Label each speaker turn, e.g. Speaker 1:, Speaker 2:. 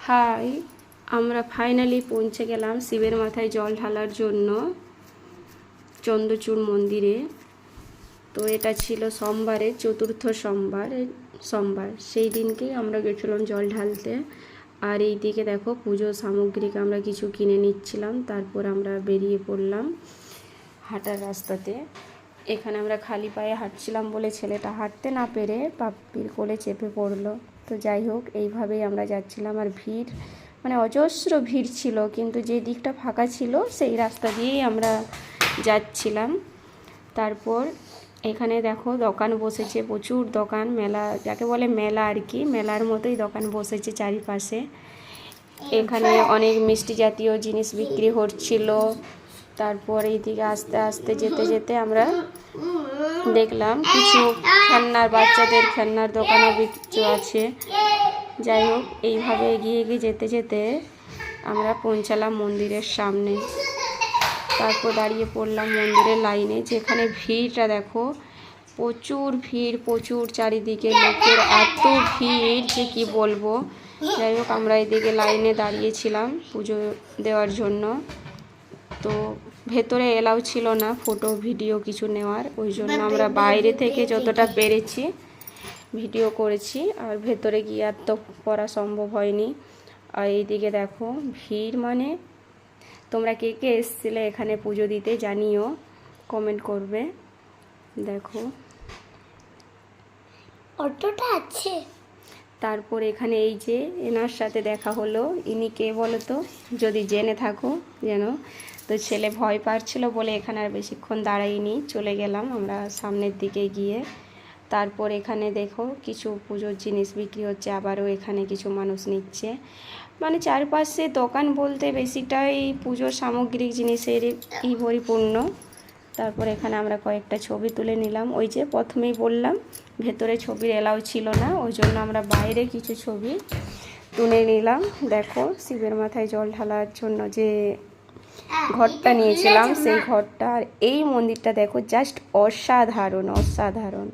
Speaker 1: High, আমরা finally পৌঁছে গেলাম শিবের মাথায় জল ঢালার জন্য চন্দ্রচূড় মন্দিরে। তো এটা ছিল সোমবারে, চতুর্থ সোমবার সেই দিনকেই আমরা গেছিলাম জল ঢালতে। আর এই দিকে দেখো পুজো সামগ্রিক আমরা কিছু কিনে নিচ্ছিলাম, তারপর আমরা বেরিয়ে পড়লাম হাঁটার রাস্তাতে। এখানে আমরা খালি পায়ে হাঁটছিলাম বলে ছেলেটা হাঁটতে না পেরে পাপ্পির কোলে চেপে পড়লো। তো যাই হোক, এইভাবেই আমরা যাচ্ছিলাম। আর ভিড় মানে অজস্র ভিড় ছিল, কিন্তু যে দিকটা ফাঁকা ছিল সেই রাস্তা দিয়েই আমরা যাচ্ছিলাম। তারপর এখানে দেখো দোকান বসেছে, প্রচুর দোকান, মেলা যাকে বলে মেলা আর কি, মেলার মতোই দোকান বসেছে চারিপাশে। এখানে অনেক মিষ্টি জাতীয় জিনিস বিক্রি হচ্ছিল। তারপর এইদিকে আস্তে আস্তে যেতে যেতে আমরা দেখলাম কিছু খেলনার, বাচ্চাদের খেলনার দোকানও বিক্রি আছে। যাই হোক, এইভাবে এগিয়ে এগিয়ে যেতে যেতে আমরা পৌঁছালাম মন্দিরের সামনে। তারপর দাঁড়িয়ে পড়লাম মন্দিরের লাইনে, যেখানে ভিড়টা দেখো, প্রচুর ভিড়, প্রচুর চারিদিকে লোকের এত ভিড় যে কি বলবো। যাই হোক, আমরা এদিকে লাইনে দাঁড়িয়েছিলাম পুজো দেওয়ার জন্য। তো ভেতরে এলাও ছিল না ফটো ভিডিও কিছু নেওয়ার, ওই জন্য আমরা বাইরে থেকে যতটা পেরেছি ভিডিও করেছি, আর ভেতরে গিয়ে আর তো করা সম্ভব হয়নি। আর এইদিকে দেখো ভিড়, মানে তোমরা কে কে এসেছিলে এখানে পুজো দিতে জানিও, কমেন্ট করবে। দেখো
Speaker 2: অটোটা আছে।
Speaker 1: তারপর এখানে এই যে এনার সাথে দেখা হলো, ইনি কে বলো তো, যদি জেনে থাকো যেন। তো ছেলে ভয় পাচ্ছিল বলে এখানে আর বেশিক্ষণ দাঁড়াইনি, চলে গেলাম আমরা সামনের দিকে গিয়ে। তারপর এখানে দেখো কিছু পুজোর জিনিস বিক্রি হচ্ছে, আবারও এখানে কিছু মানুষ নিচ্ছে। মানে চারপাশে দোকান বলতে বেশিটাই পুজোর সামগ্রিক জিনিসেরই পরিপূর্ণ। তারপর এখানে আমরা কয়েকটা ছবি তুলে নিলাম। ওই যে প্রথমেই বললাম ভেতরে ছবির এলাও ছিল না, ওই জন্য আমরা বাইরে কিছু ছবি তুলে নিলাম। দেখো শিবের মাথায় জল ঢালার জন্য যে ঘরটা নিয়েছিলাম সেই ঘরটা। আর এই মন্দিরটা দেখো, জাস্ট অসাধারণ অসাধারণ।